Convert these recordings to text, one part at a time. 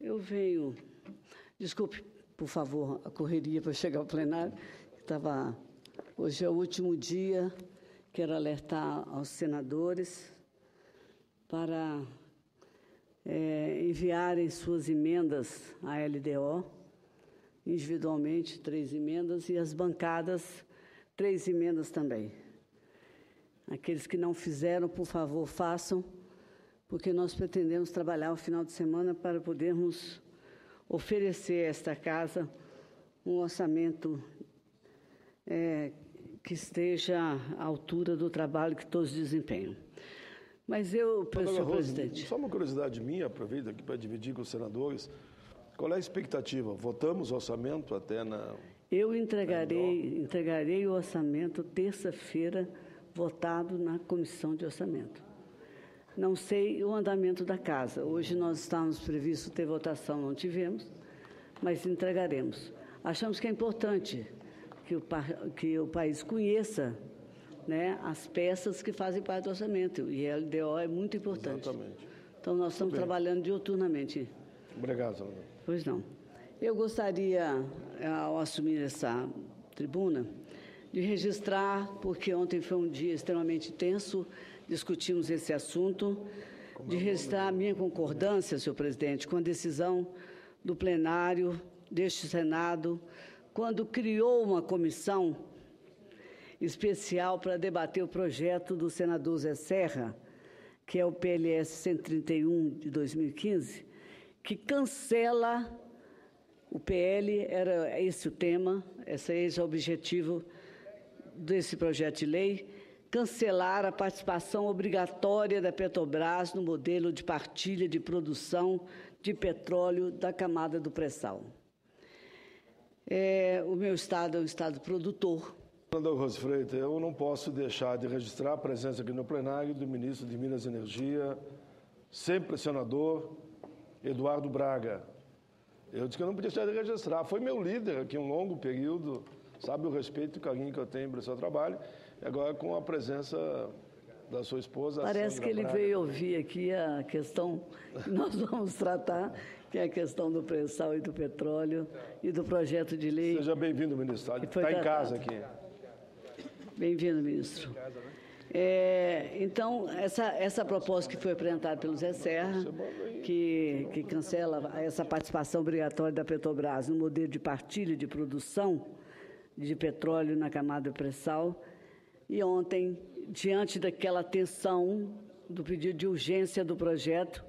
Eu venho... Desculpe, por favor, a correria para chegar ao plenário. Hoje é o último dia. Quero alertar aos senadores para enviarem suas emendas à LDO, individualmente, 3 emendas, e as bancadas, 3 emendas também. Aqueles que não fizeram, por favor, façam, porque nós pretendemos trabalhar o final de semana para podermos oferecer a esta casa um orçamento que esteja à altura do trabalho que todos desempenham. Mas eu, senhor presidente... Só uma curiosidade minha, aproveito aqui para dividir com os senadores. Qual é a expectativa? Votamos o orçamento até na... Eu entregarei o orçamento terça-feira, votado na Comissão de Orçamento. Não sei o andamento da casa. Hoje nós estávamos previstos ter votação, não tivemos, mas entregaremos. Achamos que é importante que o país conheça, né, as peças que fazem parte do orçamento, e a LDO é muito importante. Exatamente. Então, nós estamos trabalhando diuturnamente. Obrigado, senador. Pois não. Eu gostaria, ao assumir essa tribuna, de registrar, porque ontem foi um dia extremamente tenso, discutimos esse assunto, de registrar a minha concordância, senhor presidente, com a decisão do plenário deste Senado, quando criou uma comissão especial para debater o projeto do senador Zé Serra, que é o PLS 131 de 2015, que cancela o PL, era esse o tema, esse é o objetivo desse projeto de lei, cancelar a participação obrigatória da Petrobras no modelo de partilha de produção de petróleo da camada do pré-sal. O meu estado é um estado produtor. Senador Rose Freitas, eu não posso deixar de registrar a presença aqui no plenário do ministro de Minas e Energia, sempre senador, Eduardo Braga. Eu disse que eu não podia deixar de registrar. Foi meu líder aqui um longo período, sabe o respeito e o carinho que eu tenho pelo seu trabalho, e agora com a presença da sua esposa, Parece Sandra que ele Braga. veio ouvir aqui a questão que nós vamos tratar, que é a questão do pré-sal e do petróleo e do projeto de lei. Seja bem-vindo, ministro. Está em casa aqui. Bem-vindo, ministro. Então, essa proposta que foi apresentada pelo Zé Serra, que cancela essa participação obrigatória da Petrobras no modelo de partilha de produção de petróleo na camada pré-sal, e ontem, diante daquela tensão do pedido de urgência do projeto,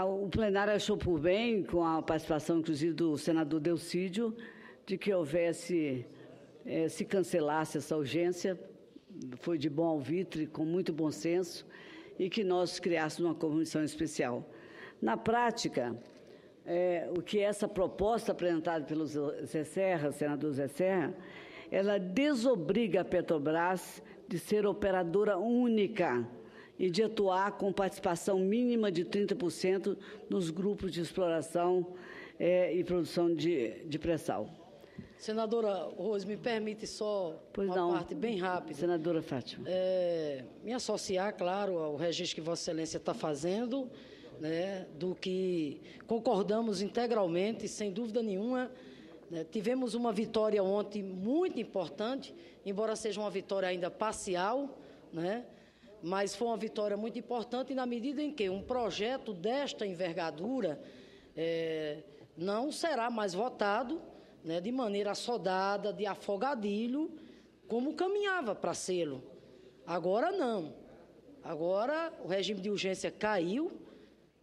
o plenário achou por bem, com a participação, inclusive, do senador Delcídio, de que se cancelasse essa urgência, foi de bom alvitre, com muito bom senso, e que nós criássemos uma comissão especial. Na prática, o que essa proposta apresentada pelo Zé Serra, senador Zé Serra, ela desobriga a Petrobras de ser operadora única e de atuar com participação mínima de 30% nos grupos de exploração e produção de pré-sal. Senadora Rose, me permite só parte bem rápida. Senadora Fátima. Me associar, claro, ao registro que Vossa Excelência está fazendo, né, do que concordamos integralmente, sem dúvida nenhuma. Né, tivemos uma vitória ontem muito importante, embora seja uma vitória ainda parcial, né, mas foi uma vitória muito importante na medida em que um projeto desta envergadura não será mais votado, né, de maneira assodada, de afogadilho, como caminhava para sê-lo. Agora não. Agora o regime de urgência caiu,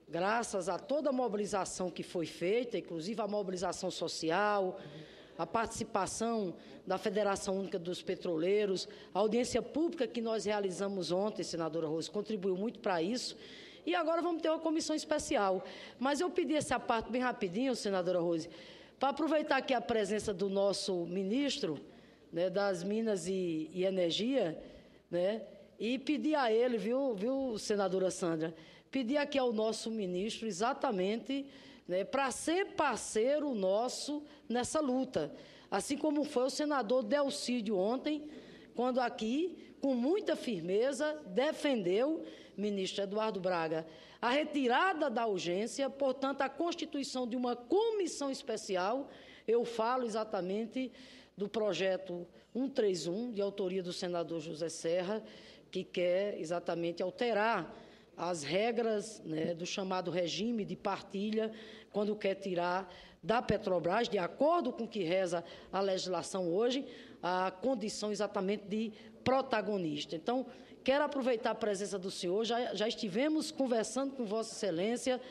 graças a toda a mobilização que foi feita, inclusive a mobilização social, a participação da Federação Única dos Petroleiros, a audiência pública que nós realizamos ontem, senadora Rose, contribuiu muito para isso. E agora vamos ter uma comissão especial. Mas eu pedi essa parte bem rapidinho, senadora Rose, para aproveitar aqui a presença do nosso ministro, né, das Minas e Energia, né, e pedir a ele, viu, senadora Sandra, pedir aqui ao nosso ministro exatamente, né, para ser parceiro nosso nessa luta, assim como foi o senador Delcídio ontem, quando aqui com muita firmeza, defendeu, ministro Eduardo Braga, a retirada da urgência, portanto, a constituição de uma comissão especial. Eu falo exatamente do projeto 131, de autoria do senador José Serra, que quer exatamente alterar as regras, né, do chamado regime de partilha, quando quer tirar da Petrobras, de acordo com o que reza a legislação hoje, a condição exatamente de protagonista. Então, quero aproveitar a presença do senhor, já estivemos conversando com Vossa Excelência,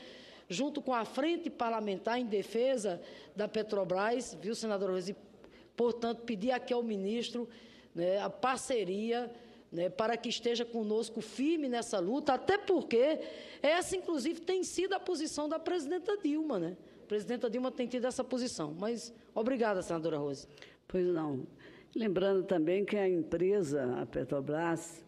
junto com a Frente Parlamentar em Defesa da Petrobras, viu, senador Rose? Portanto, pedir aqui ao ministro, né, a parceria, né, para que esteja conosco firme nessa luta, até porque essa, inclusive, tem sido a posição da presidenta Dilma, né? A presidenta Dilma tem tido essa posição. Mas, obrigada, senadora Rose. Pois não. Lembrando também que a empresa, a Petrobras,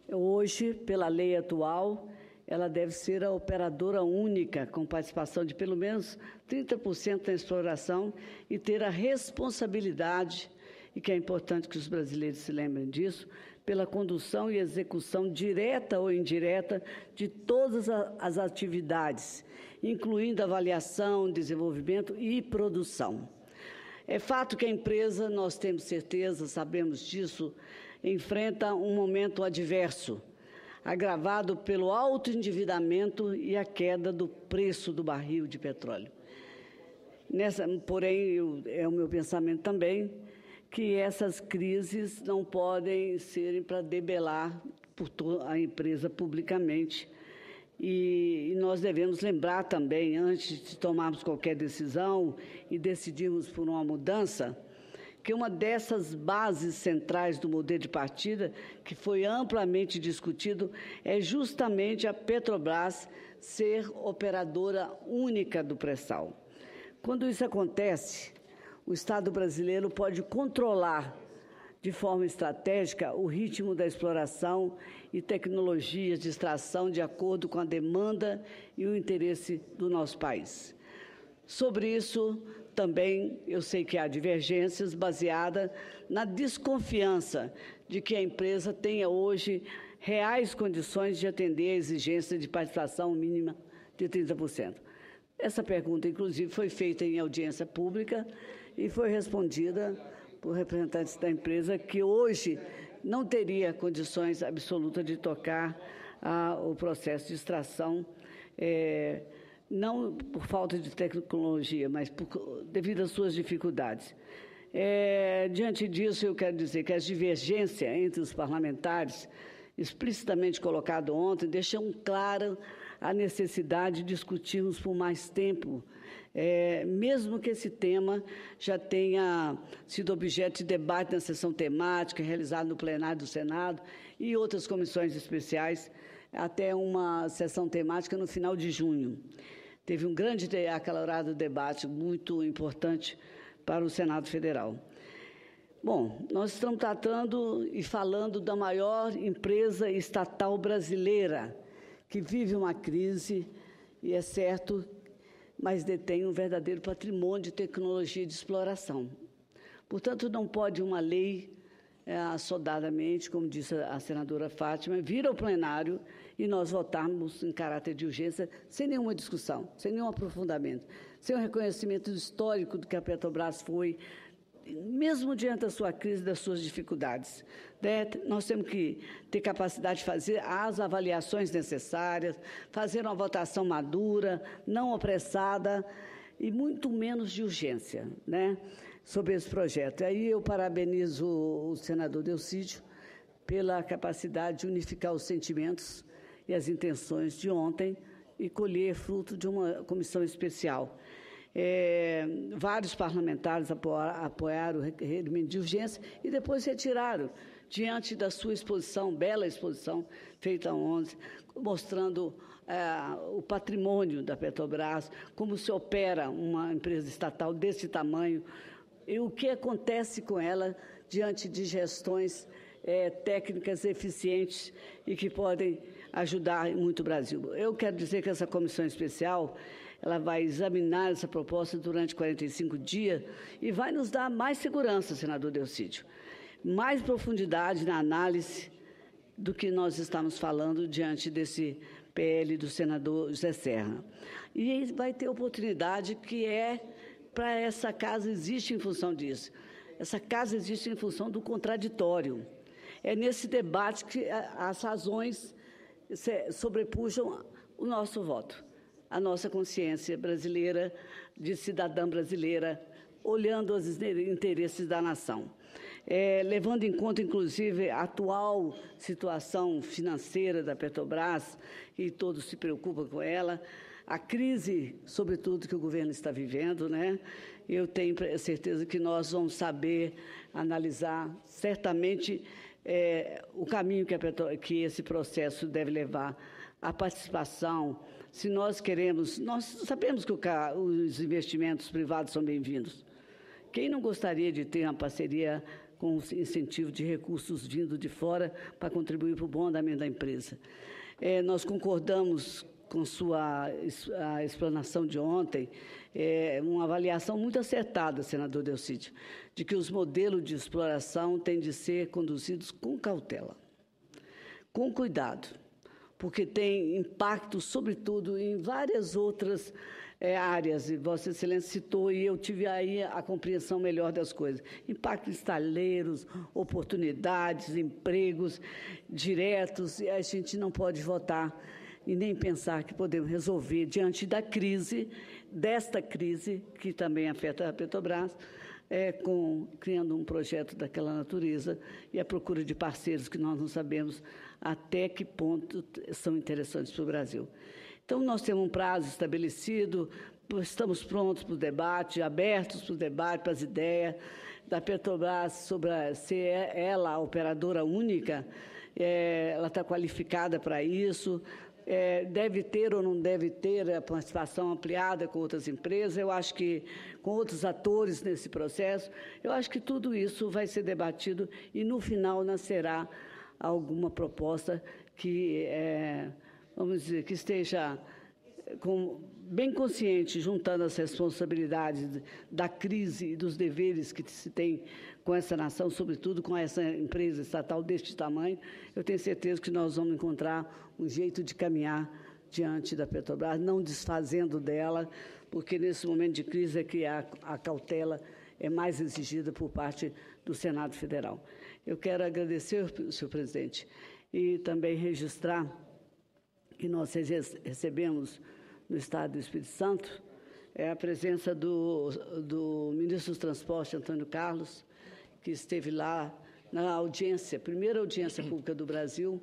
hoje, pela lei atual, ela deve ser a operadora única, com participação de pelo menos 30% na exploração e ter a responsabilidade, e que é importante que os brasileiros se lembrem disso, pela condução e execução direta ou indireta de todas as atividades, incluindo avaliação, desenvolvimento e produção. É fato que a empresa, nós temos certeza, sabemos disso, enfrenta um momento adverso, agravado pelo alto endividamento e a queda do preço do barril de petróleo. Porém, é o meu pensamento também, que essas crises não podem ser para debelar por a empresa publicamente. E nós devemos lembrar também, antes de tomarmos qualquer decisão e decidirmos por uma mudança, que uma dessas bases centrais do modelo de partida, que foi amplamente discutido, é justamente a Petrobras ser operadora única do pré-sal. Quando isso acontece, o Estado brasileiro pode controlar de forma estratégica o ritmo da exploração e tecnologias de extração de acordo com a demanda e o interesse do nosso país. Sobre isso, também eu sei que há divergências baseadas na desconfiança de que a empresa tenha hoje reais condições de atender a exigência de participação mínima de 30%. Essa pergunta, inclusive, foi feita em audiência pública e foi respondida por representantes da empresa que hoje não teria condições absolutas de tocar o processo de extração, não por falta de tecnologia, mas devido às suas dificuldades. Diante disso, eu quero dizer que as divergências entre os parlamentares, explicitamente colocado ontem, deixam clara a necessidade de discutirmos por mais tempo, mesmo que esse tema já tenha sido objeto de debate na sessão temática, realizada no plenário do Senado e outras comissões especiais, até uma sessão temática no final de junho. Teve um grande acalorado debate, muito importante para o Senado Federal. Bom, nós estamos tratando e falando da maior empresa estatal brasileira, que vive uma crise, e é certo, mas detém um verdadeiro patrimônio de tecnologia de exploração. Portanto, não pode uma lei, assodadamente, como disse a senadora Fátima, vir ao plenário e nós votarmos em caráter de urgência sem nenhuma discussão, sem nenhum aprofundamento, sem um reconhecimento histórico do que a Petrobras foi, mesmo diante da sua crise e das suas dificuldades. Nós temos que ter capacidade de fazer as avaliações necessárias, fazer uma votação madura, não apressada e muito menos de urgência, né, sobre esse projeto. E aí eu parabenizo o senador Delcídio pela capacidade de unificar os sentimentos e as intenções de ontem e colher fruto de uma comissão especial. Vários parlamentares apoiaram o requerimento de urgência e depois retiraram, diante da sua exposição, bela exposição, feita ontem, mostrando o patrimônio da Petrobras, como se opera uma empresa estatal desse tamanho e o que acontece com ela diante de gestões técnicas eficientes e que podem ajudar muito o Brasil. Eu quero dizer que essa comissão especial ela vai examinar essa proposta durante 45 dias e vai nos dar mais segurança, senador Delcídio, mais profundidade na análise do que nós estamos falando diante desse PL do senador José Serra. E vai ter oportunidade que para essa casa existe em função disso. Essa casa existe em função do contraditório. É nesse debate que as razões sobrepujam o nosso voto, a nossa consciência brasileira, de cidadã brasileira, olhando os interesses da nação. Levando em conta, inclusive, a atual situação financeira da Petrobras, e todos se preocupam com ela, a crise, sobretudo, que o governo está vivendo, né? Eu tenho certeza que nós vamos saber analisar certamente o caminho que esse processo deve levar, a participação. Se nós queremos, nós sabemos que os investimentos privados são bem-vindos. Quem não gostaria de ter uma parceria com incentivo de recursos vindo de fora para contribuir para o bom andamento da empresa? Nós concordamos com a explanação de ontem, uma avaliação muito acertada, senador Delcídio, de que os modelos de exploração têm de ser conduzidos com cautela, com cuidado, porque tem impacto, sobretudo, em várias outras áreas, e Vossa Excelência citou, e eu tive aí a compreensão melhor das coisas. Impacto em estaleiros, oportunidades, empregos diretos, e a gente não pode votar e nem pensar que podemos resolver diante da crise, desta crise, que também afeta a Petrobras, criando um projeto daquela natureza e a procura de parceiros que nós não sabemos até que ponto são interessantes para o Brasil. Então, nós temos um prazo estabelecido, estamos prontos para o debate, abertos para o debate, para as ideias da Petrobras sobre ser ela a operadora única, ela está qualificada para isso, deve ter ou não deve ter a participação ampliada com outras empresas, eu acho que com outros atores nesse processo, eu acho que tudo isso vai ser debatido e, no final, nascerá alguma proposta que, vamos dizer, que esteja bem consciente, juntando as responsabilidades da crise e dos deveres que se tem com essa nação, sobretudo com essa empresa estatal deste tamanho. Eu tenho certeza que nós vamos encontrar um jeito de caminhar diante da Petrobras, não desfazendo dela, porque nesse momento de crise é que a cautela é mais exigida por parte do Senado Federal. Eu quero agradecer, senhor presidente, e também registrar que nós recebemos no Estado do Espírito Santo a presença do ministro dos Transportes, Antônio Carlos, que esteve lá na audiência, primeira audiência pública do Brasil,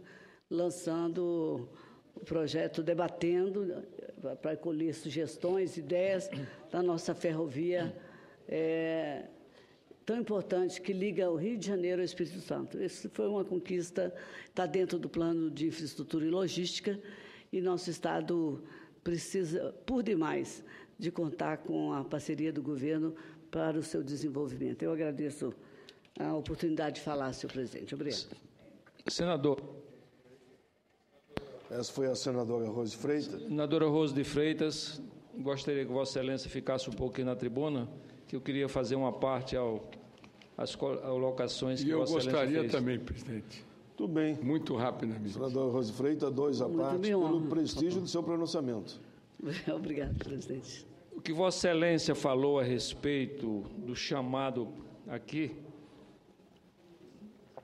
lançando o projeto, debatendo para colher sugestões, ideias da nossa ferrovia tão importante que liga o Rio de Janeiro ao Espírito Santo. Isso foi uma conquista, está dentro do plano de infraestrutura e logística, e nosso Estado precisa, por demais, de contar com a parceria do governo para o seu desenvolvimento. Eu agradeço a oportunidade de falar, senhor presidente. Obrigado. Senador. Essa foi a senadora Rose Freitas. Senadora Rose de Freitas, gostaria que Vossa Excelência ficasse um pouquinho na tribuna, que eu queria fazer uma parte às colocações que Vossa Excelência fez. E eu gostaria também, presidente. Tudo bem. Muito rapidamente. Senadora Rose Freitas, 2 à parte, pelo prestígio do seu pronunciamento. Obrigado, presidente. O que Vossa Excelência falou a respeito do chamado aqui,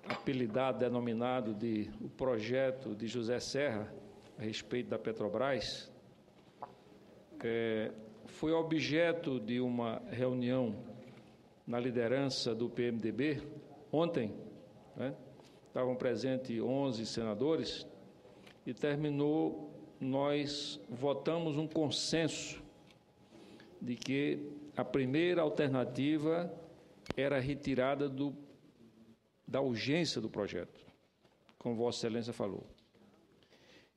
apelidado, denominado de o projeto de José Serra, a respeito da Petrobras, foi objeto de uma reunião na liderança do PMDB ontem, né? Estavam presentes 11 senadores e terminou, nós votamos um consenso de que a primeira alternativa era a retirada da urgência do projeto, como Vossa Excelência falou.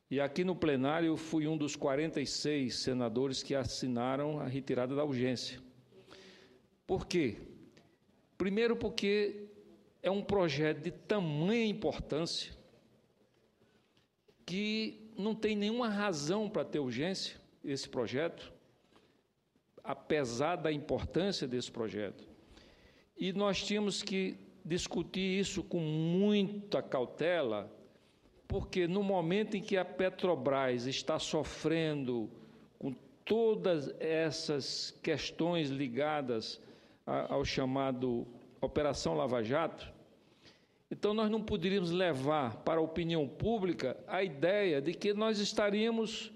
E aqui no plenário fui um dos 46 senadores que assinaram a retirada da urgência. Por quê? Primeiro porque é um projeto de tamanha importância que não tem nenhuma razão para ter urgência, esse projeto, apesar da importância desse projeto. E nós tínhamos que discutir isso com muita cautela, porque no momento em que a Petrobras está sofrendo com todas essas questões ligadas ao chamado Operação Lava Jato, então nós não poderíamos levar para a opinião pública a ideia de que nós estaríamos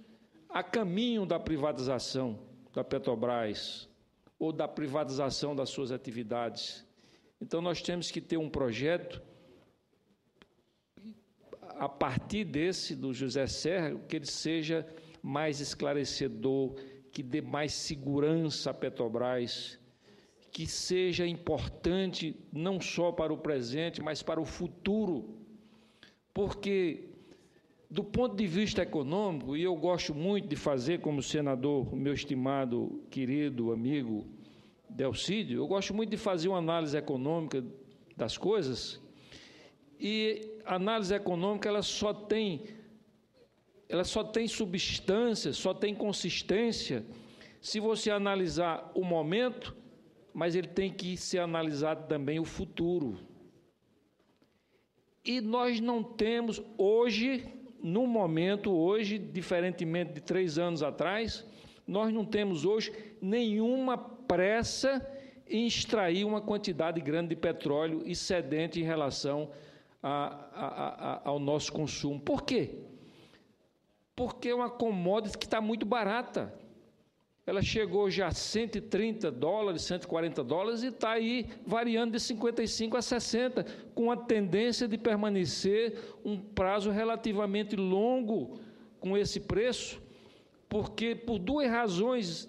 a caminho da privatização da Petrobras ou da privatização das suas atividades. Então nós temos que ter um projeto a partir desse, do José Serra, que ele seja mais esclarecedor, que dê mais segurança à Petrobras, que seja importante não só para o presente, mas para o futuro, porque, do ponto de vista econômico, e eu gosto muito de fazer como senador, meu estimado, querido amigo Delcídio, eu gosto muito de fazer uma análise econômica das coisas, e a análise econômica ela só tem substância, só tem consistência se você analisar o momento, mas ele tem que ser analisado também o futuro. E nós não temos hoje, no momento hoje, diferentemente de 3 anos atrás, nós não temos hoje nenhuma pressa em extrair uma quantidade grande de petróleo excedente em relação ao nosso consumo. Por quê? Porque é uma commodity que está muito barata. Ela chegou já a $130, $140 e está aí variando de 55 a 60, com a tendência de permanecer um prazo relativamente longo com esse preço, porque por 2 razões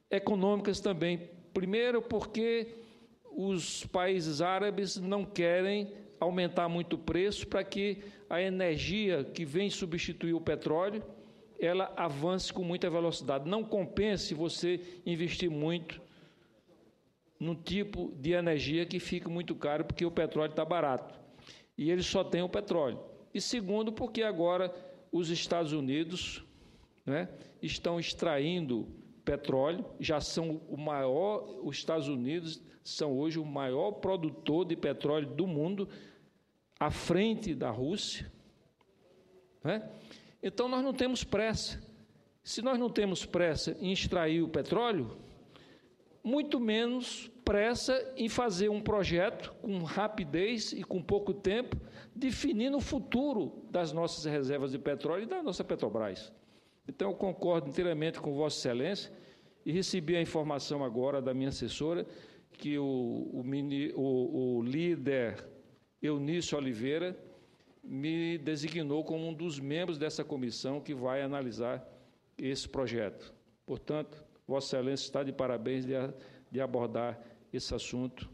econômicas também. Primeiro, porque os países árabes não querem aumentar muito o preço para que a energia que vem substituir o petróleo ela avance com muita velocidade. Não compense você investir muito num tipo de energia que fica muito caro, porque o petróleo está barato. E eles só têm o petróleo. E segundo, porque agora os Estados Unidos, né, estão extraindo petróleo, já são os Estados Unidos são hoje o maior produtor de petróleo do mundo, à frente da Rússia, né? Então, nós não temos pressa. Se nós não temos pressa em extrair o petróleo, muito menos pressa em fazer um projeto com rapidez e com pouco tempo, definindo o futuro das nossas reservas de petróleo e da nossa Petrobras. Então, eu concordo inteiramente com Vossa Excelência e recebi a informação agora da minha assessora que o líder Eunício Oliveira me designou como um dos membros dessa comissão que vai analisar esse projeto. Portanto, Vossa Excelência está de parabéns de abordar esse assunto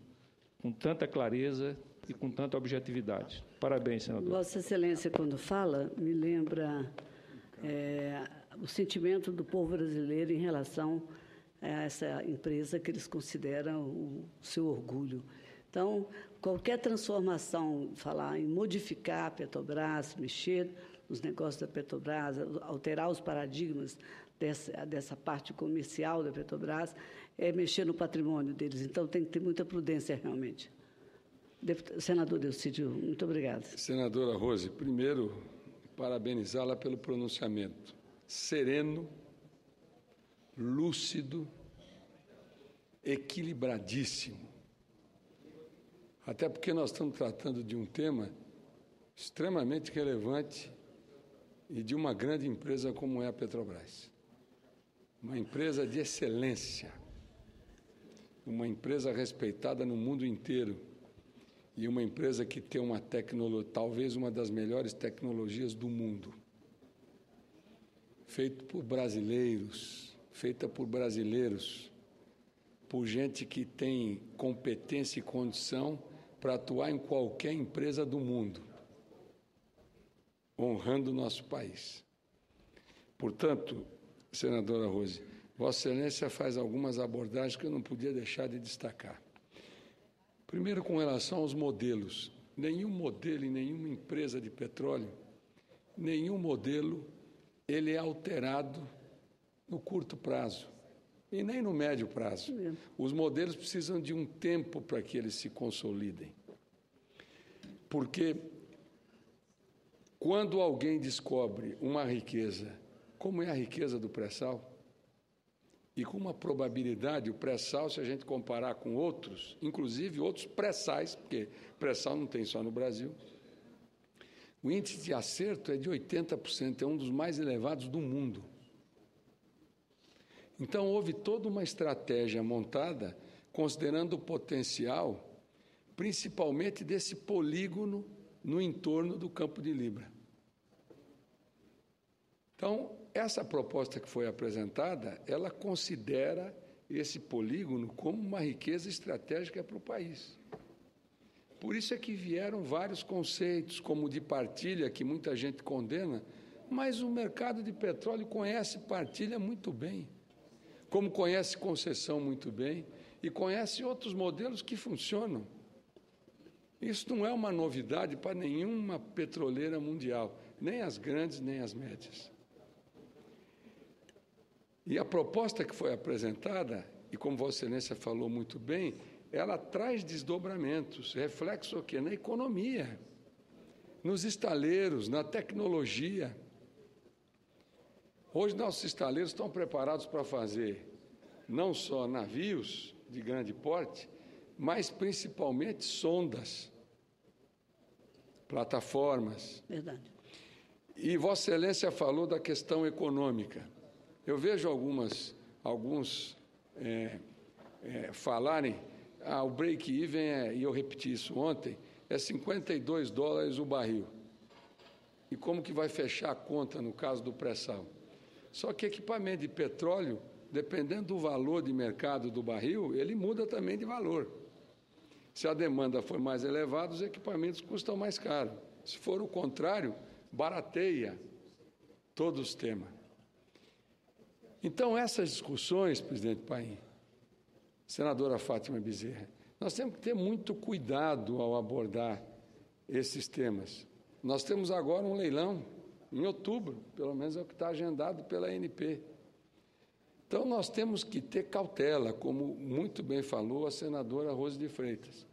com tanta clareza e com tanta objetividade. Parabéns, senador. Vossa Excelência, quando fala, me lembra o sentimento do povo brasileiro em relação a essa empresa que eles consideram o seu orgulho. Então, qualquer transformação, falar em modificar a Petrobras, mexer nos negócios da Petrobras, alterar os paradigmas dessa parte comercial da Petrobras, é mexer no patrimônio deles. Então, tem que ter muita prudência, realmente. Senador Delcídio, muito obrigada. Senadora Rose, primeiro, parabenizá-la pelo pronunciamento sereno, lúcido, equilibradíssimo. Até porque nós estamos tratando de um tema extremamente relevante e de uma grande empresa como é a Petrobras. Uma empresa de excelência, uma empresa respeitada no mundo inteiro e uma empresa que tem uma tecnologia, talvez uma das melhores tecnologias do mundo. Feita por brasileiros, por gente que tem competência e condição para atuar em qualquer empresa do mundo, honrando o nosso país. Portanto, senadora Rose, Vossa Excelência faz algumas abordagens que eu não podia deixar de destacar. Primeiro, com relação aos modelos. Nenhum modelo em nenhuma empresa de petróleo, nenhum modelo, ele é alterado no curto prazo e nem no médio prazo. Os modelos precisam de um tempo para que eles se consolidem. Porque Quando alguém descobre uma riqueza, como é a riqueza do pré-sal, e com uma probabilidade, o pré-sal, se a gente comparar com outros, inclusive outros pré-sais, porque pré-sal não tem só no Brasil, o índice de acerto é de 80%, é um dos mais elevados do mundo. Então, houve toda uma estratégia montada, considerando o potencial, principalmente desse polígono no entorno do Campo de Libra. Então, essa proposta que foi apresentada, ela considera esse polígono como uma riqueza estratégica para o país. Por isso é que vieram vários conceitos, como o de partilha, que muita gente condena, mas o mercado de petróleo conhece partilha muito bem, como conhece concessão muito bem, e conhece outros modelos que funcionam. Isso não é uma novidade para nenhuma petroleira mundial, nem as grandes, nem as médias. E a proposta que foi apresentada, e como Vossa Excelência falou muito bem, ela traz desdobramentos, reflexo o quê? Na economia, nos estaleiros, na tecnologia. Hoje nossos estaleiros estão preparados para fazer não só navios de grande porte, mas principalmente sondas, plataformas. Verdade. E Vossa Excelência falou da questão econômica. Eu vejo alguns falarem, o break-even, e eu repeti isso ontem, é $52 o barril. E como que vai fechar a conta no caso do pré-sal? Só que equipamento de petróleo, dependendo do valor de mercado do barril, ele muda também de valor. Se a demanda for mais elevada, os equipamentos custam mais caro. Se for o contrário, barateia todo o sistema. Então, essas discussões, presidente Paim, senadora Fátima Bezerra, nós temos que ter muito cuidado ao abordar esses temas. Nós temos agora um leilão, em outubro, pelo menos é o que está agendado pela ANP. Então, nós temos que ter cautela, como muito bem falou a senadora Rose de Freitas,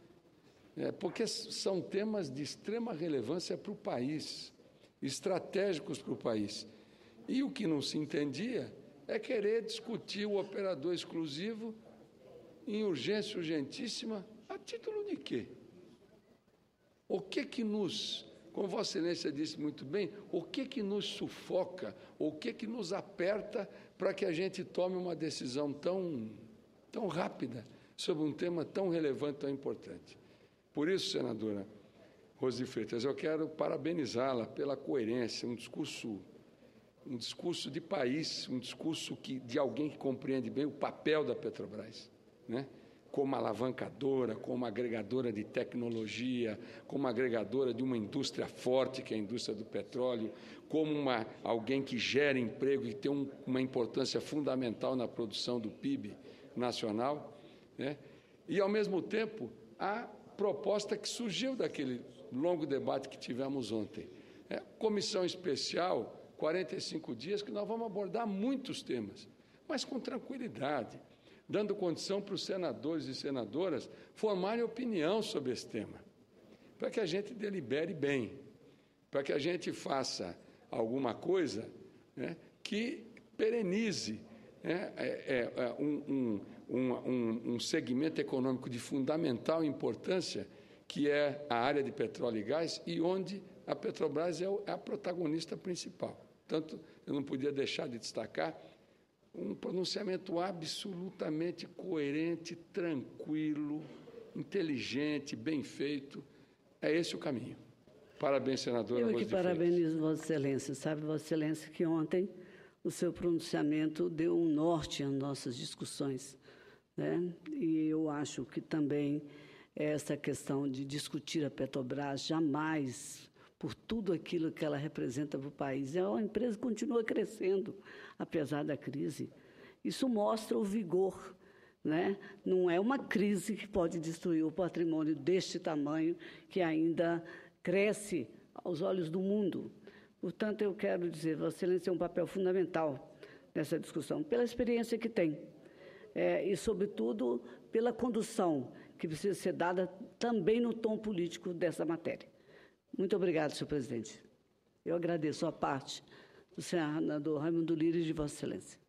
porque são temas de extrema relevância para o país, estratégicos para o país. E o que não se entendia é querer discutir o operador exclusivo em urgência urgentíssima, a título de quê? O que nos, como Vossa Excelência disse muito bem, o que nos sufoca, o que nos aperta para que a gente tome uma decisão tão rápida sobre um tema tão relevante, tão importante? Por isso, senadora Rose de Freitas, eu quero parabenizá-la pela coerência, um discurso de país, um discurso de alguém que compreende bem o papel da Petrobras, né? Como alavancadora, como agregadora de tecnologia, como agregadora de uma indústria forte, que é a indústria do petróleo, como alguém que gera emprego e tem uma importância fundamental na produção do PIB nacional, né? E, ao mesmo tempo, a proposta que surgiu daquele longo debate que tivemos ontem. Comissão especial, 45 dias, que nós vamos abordar muitos temas, mas com tranquilidade, dando condição para os senadores e senadoras formarem opinião sobre esse tema, para que a gente delibere bem, para que a gente faça alguma coisa, né, que perenize, né, um segmento econômico de fundamental importância, que é a área de petróleo e gás, e onde a Petrobras é a protagonista principal. Portanto, eu não podia deixar de destacar um pronunciamento absolutamente coerente, tranquilo, inteligente, bem feito. É esse o caminho. Parabéns, senadora Rose de Freitas. Eu que parabenizo Vossa Excelência. Sabe, Vossa Excelência, que ontem o seu pronunciamento deu um norte às nossas discussões, né? E eu acho que também essa questão de discutir a Petrobras jamais, por tudo aquilo que ela representa para o país. É uma empresa que continua crescendo, apesar da crise. Isso mostra o vigor, né? Não é uma crise que pode destruir o patrimônio deste tamanho, que ainda cresce aos olhos do mundo. Portanto, eu quero dizer, Vossa Excelência tem um papel fundamental nessa discussão, pela experiência que tem, e, sobretudo, pela condução que precisa ser dada também no tom político dessa matéria. Muito obrigado, senhor presidente. Eu agradeço a parte do senador Raimundo Lira e de Vossa Excelência.